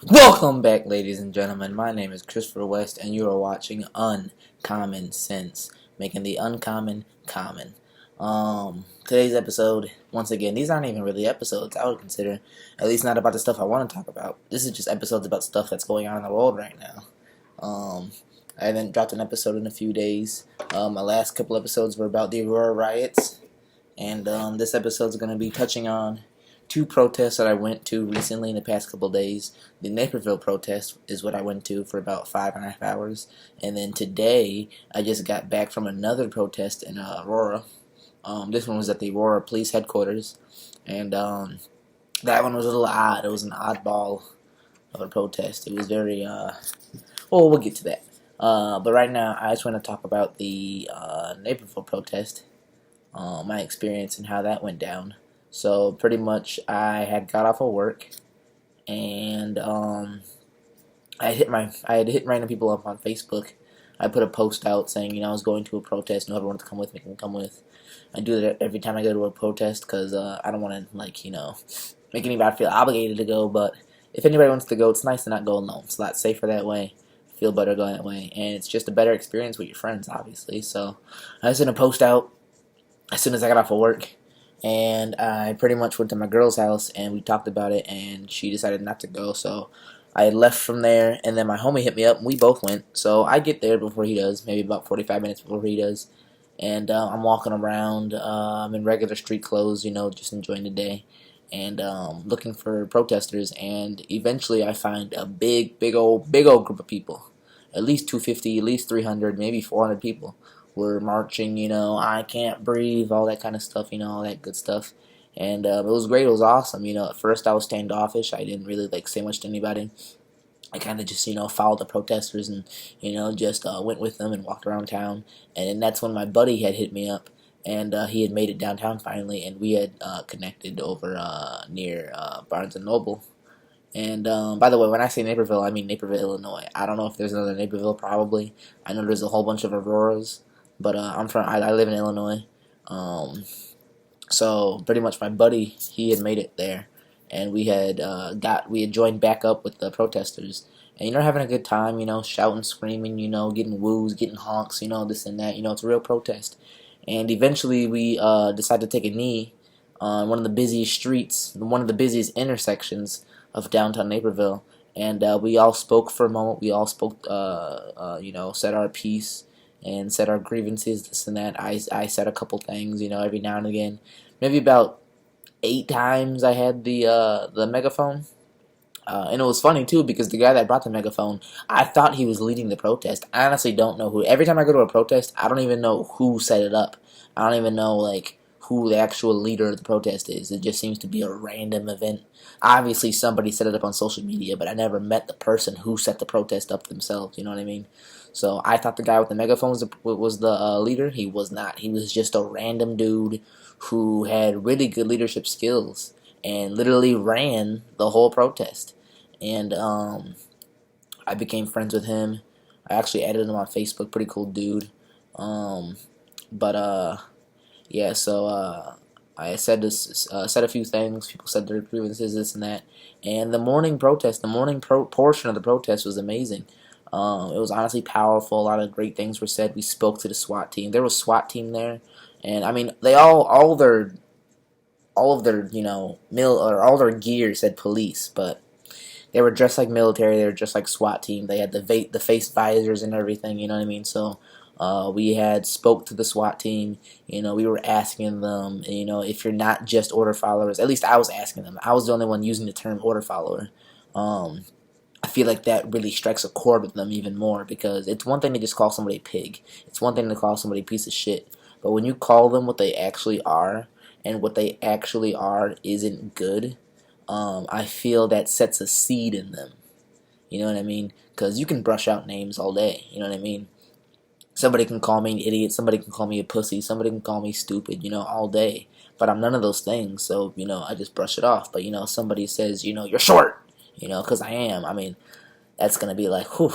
Welcome back, ladies and gentlemen. My name is Christopher West, and you are watching Uncommon Sense, making the uncommon common. Today's episode, once again, these aren't even really episodes, I would consider. At least not about the stuff I want to talk about. This is just episodes about stuff that's going on in the world right now. I haven't dropped an episode in a few days. My last couple episodes were about the Aurora riots, and this episode is going to be touching on two protests that I went to recently in the past couple days. The Naperville Protest is what I went to for about 5.5 hours. And then today, I just got back from another protest in Aurora. This one was at the Aurora Police Headquarters. And that one was a little odd. It was an oddball of a protest. It was very, we'll get to that. But right now, I just want to talk about the Naperville Protest, my experience and how that went down. So pretty much, I had got off of work, and I had hit random people up on Facebook. I put a post out saying, I was going to a protest, and whoever wanted to come with me can come with. I do that every time I go to a protest because I don't want to make anybody feel obligated to go. But if anybody wants to go, it's nice to not go alone. It's a lot safer that way. Feel better going that way, and it's just a better experience with your friends, obviously. So I sent a post out as soon as I got off of work. And I pretty much went to my girl's house, and we talked about it, and she decided not to go, so I left from there, and then my homie hit me up, and we both went. So I get there before he does, maybe about 45 minutes before he does, and I'm walking around. I'm in regular street clothes, just enjoying the day, and looking for protesters, and eventually I find a big old group of people, at least 250, at least 300, maybe 400 people. Were marching, I can't breathe, all that kind of stuff, all that good stuff. And it was great, it was awesome. At first I was standoffish, I didn't really say much to anybody. I kind of just, followed the protesters and, just went with them and walked around town. And then that's when my buddy had hit me up, and he had made it downtown finally, and we had connected over near Barnes & Noble. And by the way, when I say Naperville, I mean Naperville, Illinois. I don't know if there's another Naperville, probably. I know there's a whole bunch of Auroras. But I live in Illinois, so pretty much my buddy, he had made it there, and we had joined back up with the protesters, and having a good time, shouting, screaming, getting woos, getting honks, this and that, it's a real protest, and eventually we decided to take a knee on one of the busiest streets, one of the busiest intersections of downtown Naperville, and we all spoke for a moment, we all spoke, said our piece, and said our grievances, this and that. I said a couple things, every now and again. Maybe about 8 times I had the megaphone. And it was funny, too, because the guy that brought the megaphone, I thought he was leading the protest. I honestly don't know who. Every time I go to a protest, I don't even know who set it up. I don't even know, who the actual leader of the protest is. It just seems to be a random event. Obviously, somebody set it up on social media, but I never met the person who set the protest up themselves, you know what I mean? So I thought the guy with the megaphone was the leader. He was not. He was just a random dude who had really good leadership skills and literally ran the whole protest. And I became friends with him. I actually added him on Facebook. Pretty cool dude. Yeah, so I said said a few things. People said their grievances, this and that. And the morning protest, portion of the protest was amazing. It was honestly powerful. A lot of great things were said. We spoke to the SWAT team. There was SWAT team there, and I mean, they all of their all their gear said police, but they were dressed like military. They were just like SWAT team. They had the face visors and everything. You know what I mean? So we had spoke to the SWAT team. We were asking them. If you're not just order followers, at least I was asking them. I was the only one using the term order follower. I feel like that really strikes a chord with them even more, because it's one thing to just call somebody a pig. It's one thing to call somebody a piece of shit. But when you call them what they actually are, and what they actually are isn't good, I feel that sets a seed in them. You know what I mean? Because you can brush out names all day. You know what I mean? Somebody can call me an idiot. Somebody can call me a pussy. Somebody can call me stupid, all day. But I'm none of those things, so, I just brush it off. But, somebody says, you're short. Because I am. I mean, that's going to be like, whew,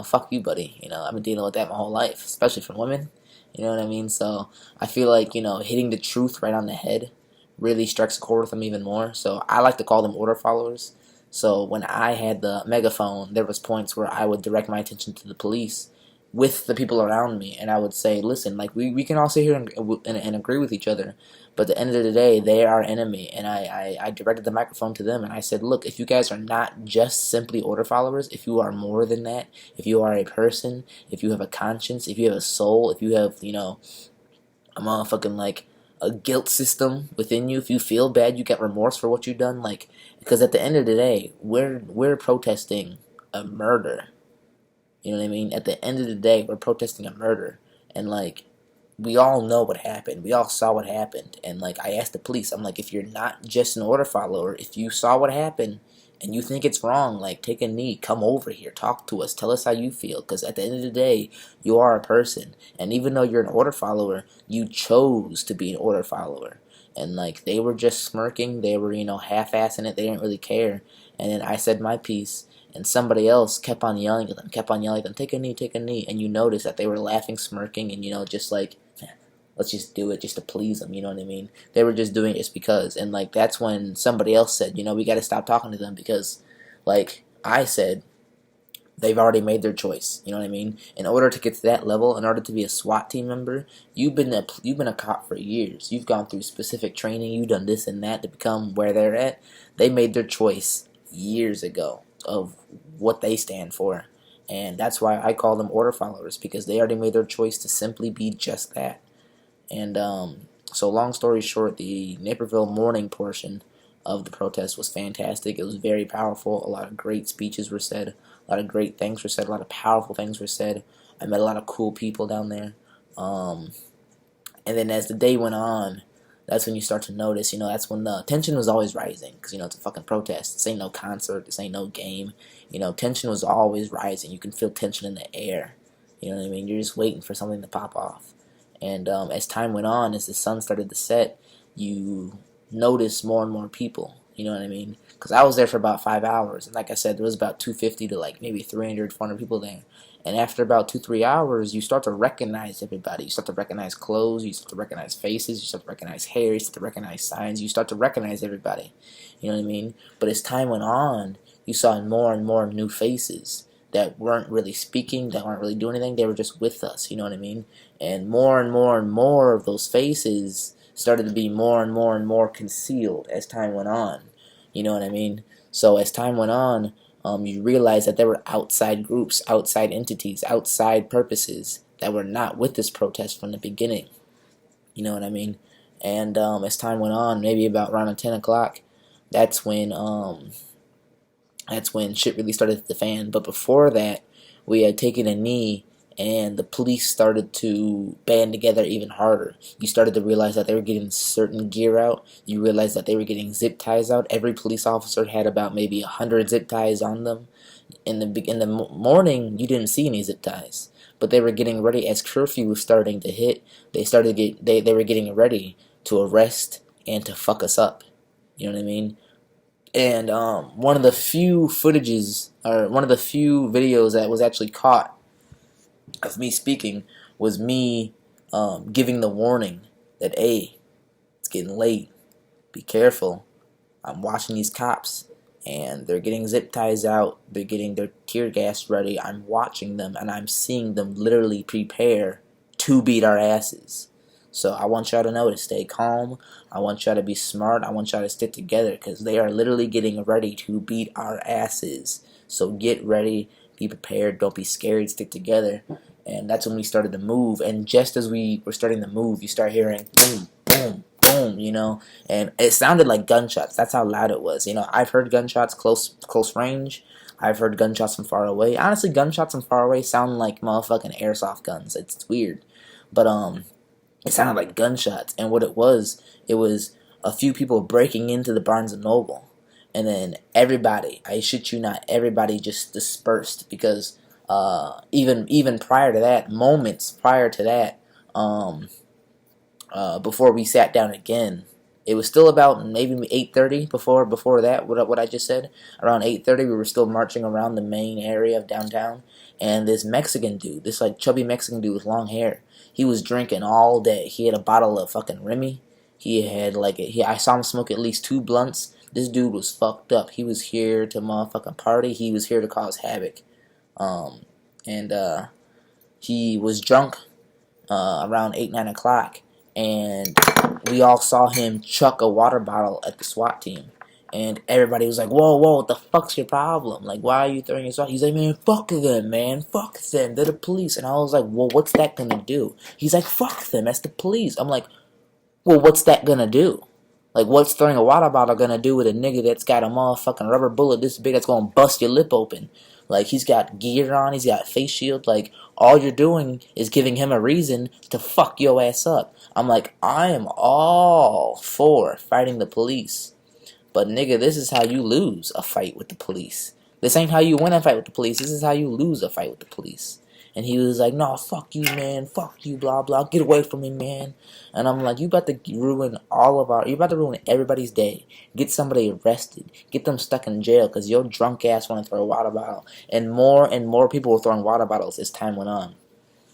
fuck you, buddy. I've been dealing with that my whole life, especially from women. You know what I mean? So I feel like, hitting the truth right on the head really strikes a chord with them even more. So I like to call them order followers. So when I had the megaphone, there was points where I would direct my attention to the police with the people around me, and I would say, listen, like, we can all sit here and agree with each other, but at the end of the day, they are our enemy. And I directed the microphone to them, and I said, look, if you guys are not just simply order followers, if you are more than that, if you are a person, if you have a conscience, if you have a soul, if you have, a motherfucking, like, a guilt system within you, if you feel bad, you get remorse for what you've done, like, because at the end of the day, we're protesting a murder. You know what I mean? At the end of the day, we're protesting a murder. And, like, we all know what happened. We all saw what happened. And, like, I asked the police, I'm like, if you're not just an order follower, if you saw what happened and you think it's wrong, like, take a knee, come over here, talk to us, tell us how you feel. Because at the end of the day, you are a person. And even though you're an order follower, you chose to be an order follower. And, like, they were just smirking. They were, half-assing it. They didn't really care. And then I said my piece. And somebody else kept on yelling at them, take a knee, take a knee. And you notice that they were laughing, smirking, and, just like, let's just do it just to please them, you know what I mean? They were just doing it just because. And, like, that's when somebody else said, we got to stop talking to them because, like I said, they've already made their choice, you know what I mean? In order to get to that level, in order to be a SWAT team member, you've been a cop for years. You've gone through specific training. You've done this and that to become where they're at. They made their choice years ago of what they stand for, and that's why I call them order followers, because they already made their choice to simply be just that. And so long story short, the Naperville morning portion of the protest was fantastic. It was very powerful. A lot of great speeches were said, a lot of great things were said, a lot of powerful things were said. I met a lot of cool people down there. And then as the day went on, that's when you start to notice, that's when the tension was always rising. Because, it's a fucking protest. This ain't no concert. This ain't no game. Tension was always rising. You can feel tension in the air. You know what I mean? You're just waiting for something to pop off. And as time went on, as the sun started to set, you notice more and more people. You know what I mean? Because I was there for about 5 hours. And like I said, there was about 250 to like maybe 300, 400 people there. And after about 2-3 hours, you start to recognize everybody. You start to recognize clothes. You start to recognize faces. You start to recognize hair. You start to recognize signs. You start to recognize everybody. You know what I mean? But as time went on, you saw more and more new faces that weren't really speaking, that weren't really doing anything. They were just with us. You know what I mean? And more and more and more of those faces started to be more and more and more concealed as time went on. You know what I mean? So as time went on, you realize that there were outside groups, outside entities, outside purposes that were not with this protest from the beginning. You know what I mean? And as time went on, maybe about around 10 o'clock, that's when shit really started to hit the fan. But before that, we had taken a knee, and the police started to band together even harder. You started to realize that they were getting certain gear out. You realized that they were getting zip ties out. Every police officer had about maybe 100 zip ties on them. In the morning, you didn't see any zip ties, but they were getting ready as curfew was starting to hit. They were getting ready to arrest and to fuck us up. You know what I mean? And one of the few videos that was actually caught of me speaking was me giving the warning that, hey, it's getting late, be careful, I'm watching these cops, and they're getting zip ties out, they're getting their tear gas ready, I'm watching them, and I'm seeing them literally prepare to beat our asses. So I want y'all to know to stay calm, I want y'all to be smart, I want y'all to stick together, because they are literally getting ready to beat our asses. So get ready, be prepared, don't be scared, stick together. And that's when we started to move. And just as we were starting to move, you start hearing boom, boom, boom, and it sounded like gunshots. That's how loud it was. I've heard gunshots close range. I've heard gunshots from far away. Honestly, gunshots from far away sound like motherfucking airsoft guns. It's weird. But it sounded like gunshots. And what it was a few people breaking into the Barnes & Noble. And then everybody, I shit you not, everybody just dispersed, because even prior to that, moments prior to that, before we sat down again, it was still about maybe 8:30 before that, what I just said. Around 8:30, we were still marching around the main area of downtown, and this Mexican dude, this like chubby Mexican dude with long hair, he was drinking all day. He had a bottle of fucking Remy. He had I saw him smoke at least 2 blunts. This dude was fucked up. He was here to motherfucking party. He was here to cause havoc. And he was drunk around 8, 9 o'clock, and we all saw him chuck a water bottle at the SWAT team. And everybody was like, whoa, what the fuck's your problem? Like, why are you throwing your SWAT? He's like, man, fuck them, man. Fuck them. They're the police. And I was like, well, what's that gonna do? He's like, fuck them. That's the police. I'm like, well, what's that gonna do? Like, what's throwing a water bottle gonna do with a nigga that's got a motherfucking rubber bullet this big that's gonna bust your lip open? Like, he's got gear on, he's got face shield. Like, all you're doing is giving him a reason to fuck your ass up. I'm like, I am all for fighting the police. But nigga, this is how you lose a fight with the police. This ain't how you win a fight with the police. This is how you lose a fight with the police. And he was like, no, fuck you, man. Fuck you, blah, blah. Get away from me, man. And I'm like, you about to ruin you about to ruin everybody's day. Get somebody arrested. Get them stuck in jail because your drunk ass want to throw a water bottle. And more people were throwing water bottles as time went on.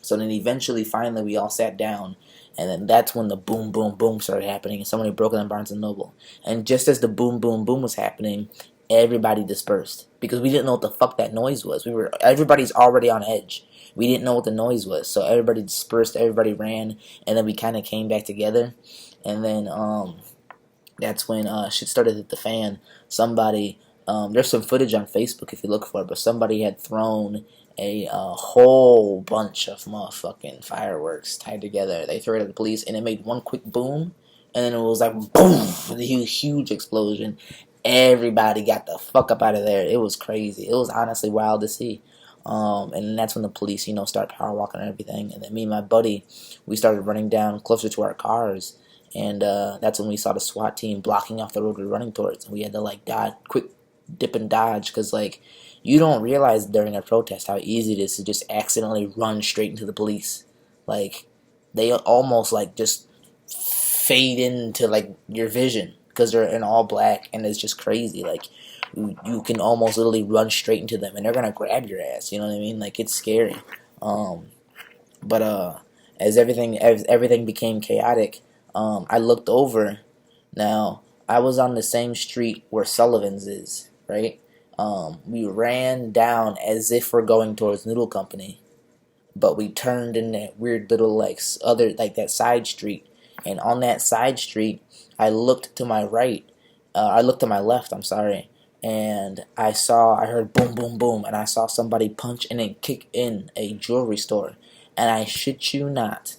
So then eventually, finally, we all sat down. And then that's when the boom, boom, boom started happening. And somebody broke in Barnes & Noble. And just as the boom, boom, boom was happening, everybody dispersed. Because we didn't know what the fuck that noise was. Everybody's already on edge. We didn't know what the noise was. So everybody dispersed, everybody ran. And then we kind of came back together. And then that's when shit started to hit the fan. Somebody, there's some footage on Facebook if you look for it. But somebody had thrown a whole bunch of motherfucking fireworks tied together. They threw it at the police, and it made one quick boom, and then it was like boom, a huge explosion. Everybody got the fuck up out of there. It was crazy. It was honestly wild to see. And that's when the police, start power walking and everything. And then me and my buddy, we started running down closer to our cars, and that's when we saw the SWAT team blocking off the road we were running towards. And we had to quick dip and dodge, because you don't realize during a protest how easy it is to just accidentally run straight into the police. Like, they almost just fade into your vision because they're in all black, and it's just crazy. Like, you can almost literally run straight into them, and they're gonna grab your ass. You know what I mean? Like, it's scary. But as everything became chaotic, I looked over. Now, I was on the same street where Sullivan's is, right? We ran down as if we're going towards Noodle Company, but we turned in that weird little that side street, and on that side street, I looked to my right, I looked to my left, I'm sorry, and I heard boom, boom, boom, and I saw somebody punch in and kick in a jewelry store, and I shit you not,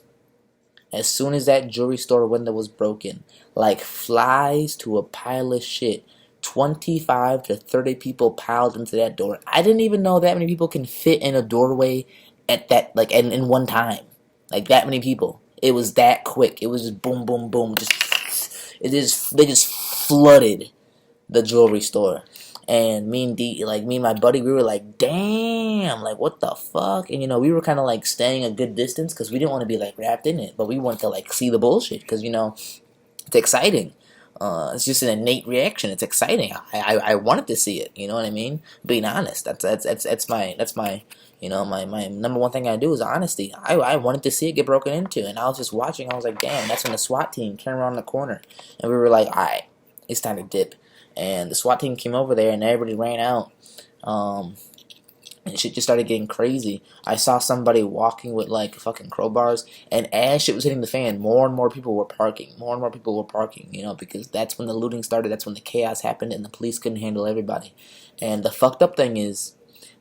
as soon as that jewelry store window was broken, like flies to a pile of shit, 25 to 30 people piled into that door. I didn't even know that many people can fit in a doorway at that, in one time. Like, that many people. It was that quick. It was just boom, boom, boom. They just flooded the jewelry store. And me and my buddy, we were like, damn, what the fuck? And, we were kind of, staying a good distance because we didn't want to be, wrapped in it. But we wanted to, see the bullshit because, it's exciting. It's just an innate reaction. It's exciting. I wanted to see it. You know what I mean? Being honest. That's my my number one thing I do is honesty. I wanted to see it get broken into, and I was just watching. I was like, damn. That's when the SWAT team came around the corner, and we were like, all right, it's time to dip. And the SWAT team came over there, and everybody ran out. And shit just started getting crazy. I saw somebody walking with fucking crowbars, and as shit was hitting the fan, more and more people were parking. Because that's when the looting started, that's when the chaos happened, and the police couldn't handle everybody. And the fucked up thing is,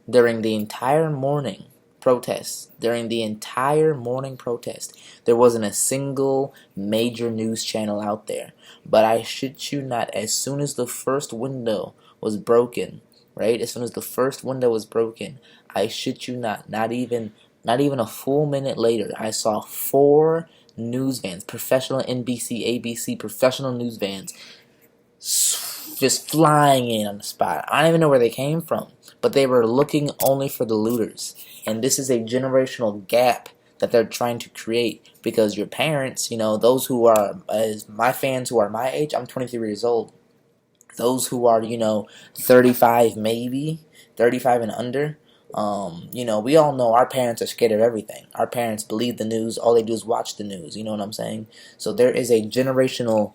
during the entire morning protest, there wasn't a single major news channel out there. But I shit you not, as soon as the first window was broken, right? As soon as the first window was broken, I shit you not even a full minute later, I saw 4 news vans, professional NBC, ABC, professional news vans, just flying in on the spot. I don't even know where they came from, but they were looking only for the looters. And this is a generational gap that they're trying to create, because your parents, those who are, as my fans who are my age, I'm 23 years old. Those who are, 35 maybe, 35 and under, we all know our parents are scared of everything. Our parents believe the news. All they do is watch the news. You know what I'm saying? So there is a generational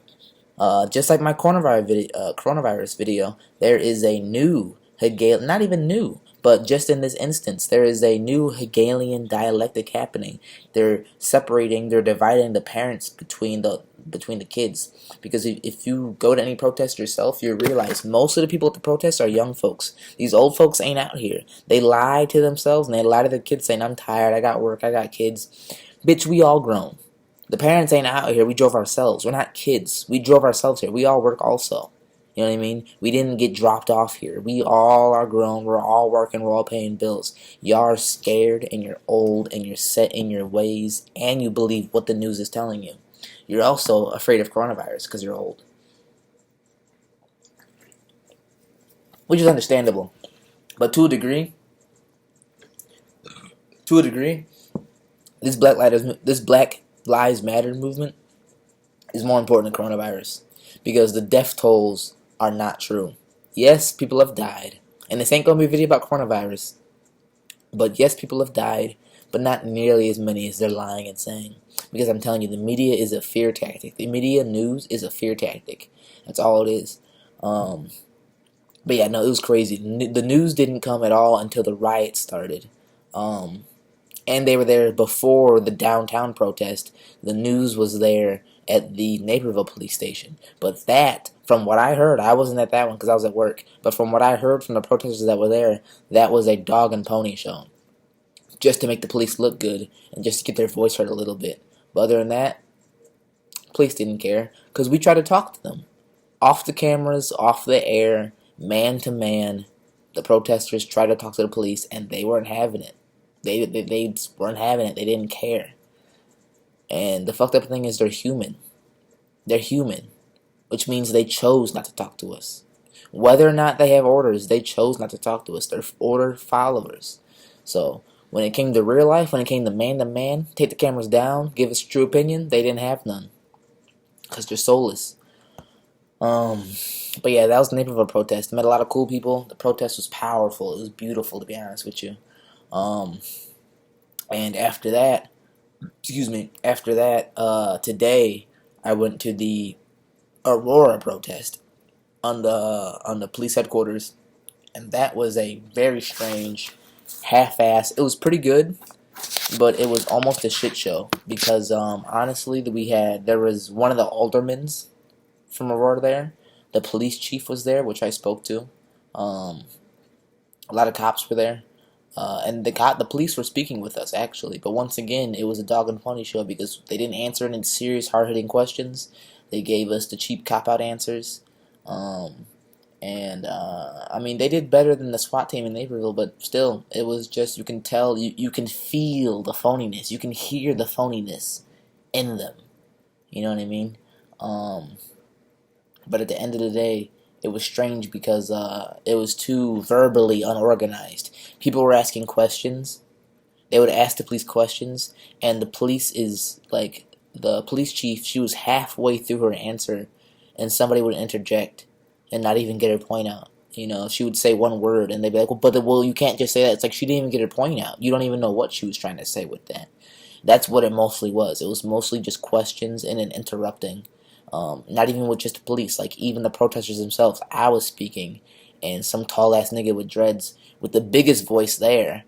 Just like my coronavirus video, there is a new Hegel, not even new, but just in this instance, there is a new Hegelian dialectic happening. They're dividing the parents between the kids. Because if you go to any protest yourself, you realize most of the people at the protest are young folks. These old folks ain't out here. They lie to themselves and they lie to their kids saying, I'm tired, I got work, I got kids. Bitch, we all grown. The parents ain't out here. We drove ourselves. We're not kids. We drove ourselves here. We all work also. You know what I mean? We didn't get dropped off here. We all are grown. We're all working. We're all paying bills. Y'all are scared and you're old and you're set in your ways and you believe what the news is telling you. You're also afraid of coronavirus because you're old. Which is understandable. But to a degree, this Black Lives Matter movement is more important than coronavirus because the death tolls are not true. Yes, people have died, and this ain't gonna be a video about coronavirus, but yes, people have died, but not nearly as many as they're lying and saying. Because I'm telling you, the media is a fear tactic. The media news is a fear tactic. That's all it is. But yeah, no, it was crazy. The news didn't come at all until the riots started. And they were there before the downtown protest. The news was there at the Naperville Police Station. But that, from what I heard, I wasn't at that one because I was at work, but from what I heard from the protesters that were there, that was a dog and pony show. Just to make the police look good and just to get their voice heard a little bit. But other than that, police didn't care because we tried to talk to them. Off the cameras, off the air, man to man, the protesters tried to talk to the police and they weren't having it. They weren't having it. They didn't care. And the fucked up thing is they're human. They're human. Which means they chose not to talk to us. Whether or not they have orders, they chose not to talk to us. They're order followers. So, when it came to real life, when it came to man, take the cameras down, give us true opinion, they didn't have none. Because they're soulless. But yeah, that was the Naperville protest. Met a lot of cool people. The protest was powerful. It was beautiful, to be honest with you. And after that, today I went to the Aurora Protest on the police headquarters, and that was a very strange, half-ass. It was pretty good, but it was almost a shit show because honestly, there was one of the aldermans from Aurora there. The police chief was there, which I spoke to. A lot of cops were there. And the police were speaking with us, actually. But once again, it was a dog and pony show because they didn't answer any serious, hard-hitting questions. They gave us the cheap cop-out answers. I mean, they did better than the SWAT team in Naperville, but still, it was just, you can tell, you can feel the phoniness. You can hear the phoniness in them. You know what I mean? But at the end of the day, it was strange because it was too verbally unorganized. People were asking questions. They would ask the police questions, and the police chief, she was halfway through her answer, and somebody would interject and not even get her point out. You know, she would say one word, and they'd be like, well, you can't just say that. It's like she didn't even get her point out. You don't even know what she was trying to say with that. That's what it mostly was. It was mostly just questions and then interrupting. Not even with just the police, like even the protesters themselves. I was speaking, and some tall-ass nigga with dreads, with the biggest voice there,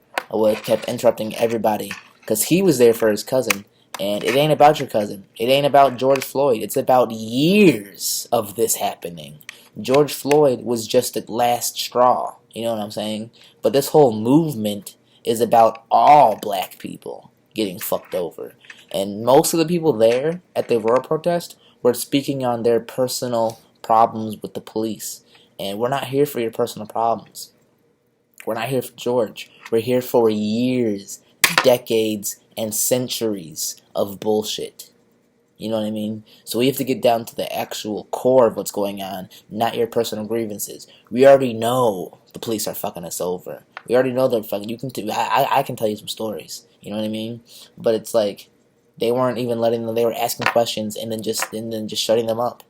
kept interrupting everybody, because he was there for his cousin, and it ain't about your cousin. It ain't about George Floyd. It's about years of this happening. George Floyd was just the last straw, you know what I'm saying? But this whole movement is about all black people getting fucked over. And most of the people there at the Aurora protest were speaking on their personal problems with the police. And we're not here for your personal problems. We're not here for George. We're here for years, decades, and centuries of bullshit. You know what I mean? So we have to get down to the actual core of what's going on, not your personal grievances. We already know the police are fucking us over. We already know they're fucking. I can tell you some stories. You know what I mean? But it's like they weren't even letting them. They were asking questions and then just shutting them up.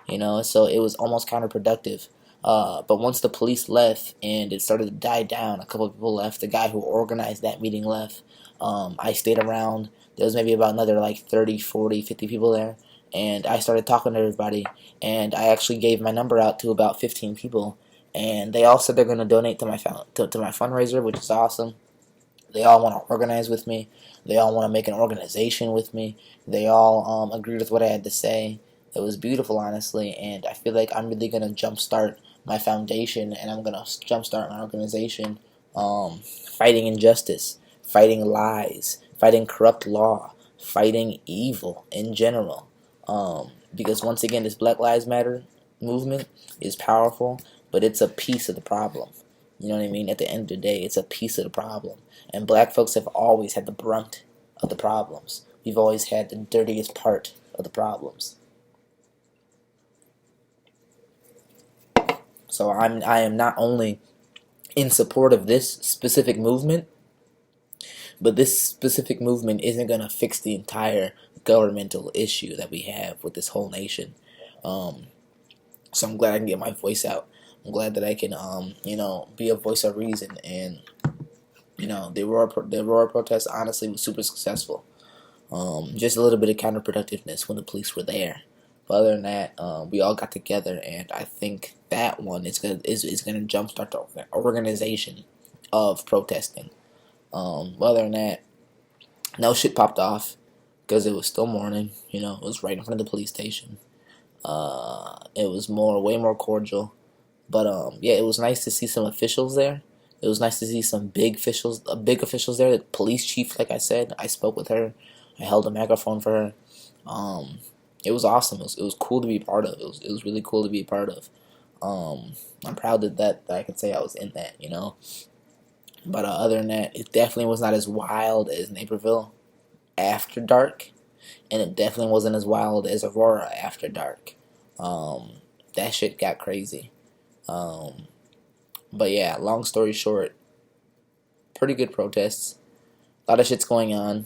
You know, so it was almost counterproductive. But once the police left and it started to die down, a couple of people left. The guy who organized that meeting left. I stayed around. There was maybe about another like 30, 40, 50 people there. and I started talking to everybody, and I actually gave my number out to about 15 people, and they all said they're going to donate to my fundraiser, which is awesome. They all want to organize with me. They all want to make an organization with me. They all agreed with what I had to say. It was beautiful, honestly, and I feel like I'm really going to jumpstart my foundation, and I'm going to jumpstart my organization, fighting injustice, fighting lies, fighting corrupt law, fighting evil in general. Because once again, this Black Lives Matter movement is powerful, but it's a piece of the problem. You know what I mean? At the end of the day, it's a piece of the problem. And black folks have always had the brunt of the problems. We've always had the dirtiest part of the problems. So I am not only in support of this specific movement, but this specific movement isn't going to fix the entire governmental issue that we have with this whole nation. So I'm glad I can get my voice out. I'm glad that I can, be a voice of reason. And, the Aurora Protest honestly was super successful. Just a little bit of counterproductiveness when the police were there. But other than that, we all got together, and I think that one is gonna jumpstart the organization of protesting. Other than that, no shit popped off because it was still morning. It was right in front of the police station. It was way more cordial. But yeah, it was nice to see some officials there. It was nice to see some big officials there. The police chief, like I said, I spoke with her. I held a microphone for her. It was awesome. It was cool to be a part of. It was really cool to be a part of. I'm proud that I can say I was in that. But other than that, it definitely was not as wild as Naperville after dark, and it definitely wasn't as wild as Aurora after dark. That shit got crazy. But yeah, long story short, pretty good protests. A lot of shit's going on.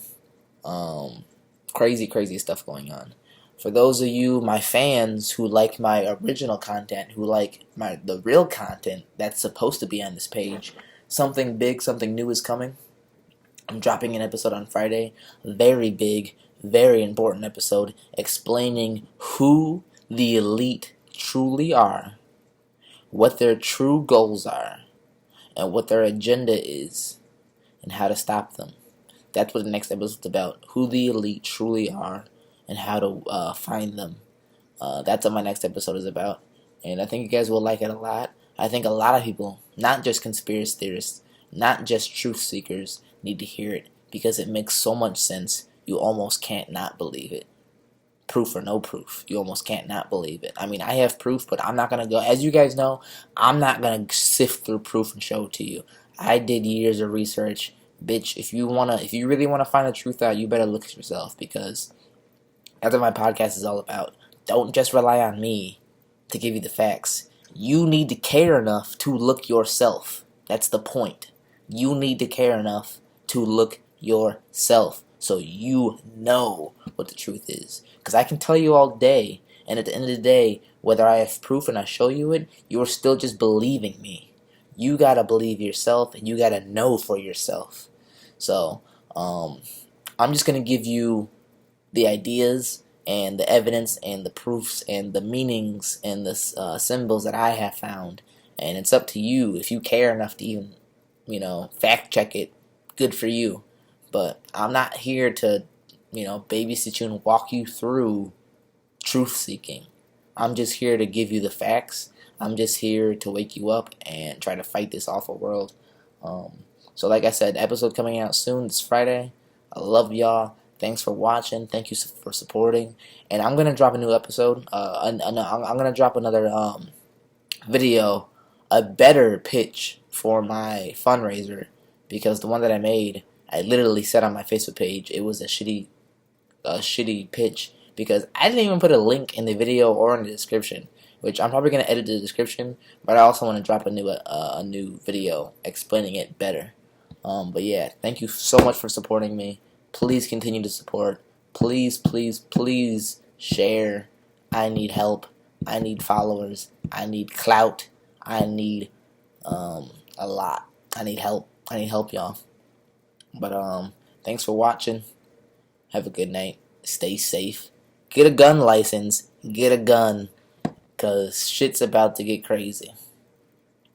Crazy stuff going on. For those of you, my fans, who like my original content, who like the real content that's supposed to be on this page, something big, something new is coming. I'm dropping an episode on Friday. Very big, very important episode explaining who the elite truly are, what their true goals are, and what their agenda is, and how to stop them. That's what the next episode is about. Who the elite truly are, and how to find them. That's what my next episode is about. And I think you guys will like it a lot. I think a lot of people, not just conspiracy theorists, not just truth seekers, need to hear it, because it makes so much sense you almost can't not believe it. Proof or no proof, you almost can't not believe it. I mean, I have proof, but I'm not going to go, as you guys know, I'm not going to sift through proof and show it to you. I did years of research. Bitch, if you really want to find the truth out, you better look at yourself, because that's what my podcast is all about. Don't just rely on me to give you the facts. You need to care enough to look yourself. That's the point. You need to care enough to look yourself so you know what the truth is. Because I can tell you all day, and at the end of the day, whether I have proof and I show you it, you're still just believing me. You gotta believe yourself, and you gotta know for yourself. So, I'm just gonna give you the ideas and the evidence and the proofs and the meanings and the symbols that I have found. And it's up to you. If you care enough to even, fact check it, good for you. But I'm not here to, babysit you and walk you through truth seeking. I'm just here to give you the facts. I'm just here to wake you up and try to fight this awful world. So like I said, episode coming out soon. It's Friday. I love y'all. Thanks for watching. Thank you for supporting. And I'm going to drop a new episode. I'm going to drop another video, a better pitch for my fundraiser. Because the one that I made, I literally said on my Facebook page, it was a shitty pitch. Because I didn't even put a link in the video or in the description. Which I'm probably going to edit the description. But I also want to drop a new video explaining it better. But yeah, thank you so much for supporting me. Please continue to support. Please share. I need help. I need followers. I need clout. I need a lot. I need help. I need help, y'all. But thanks for watching. Have a good night. Stay safe. Get a gun license. Get a gun. Because shit's about to get crazy.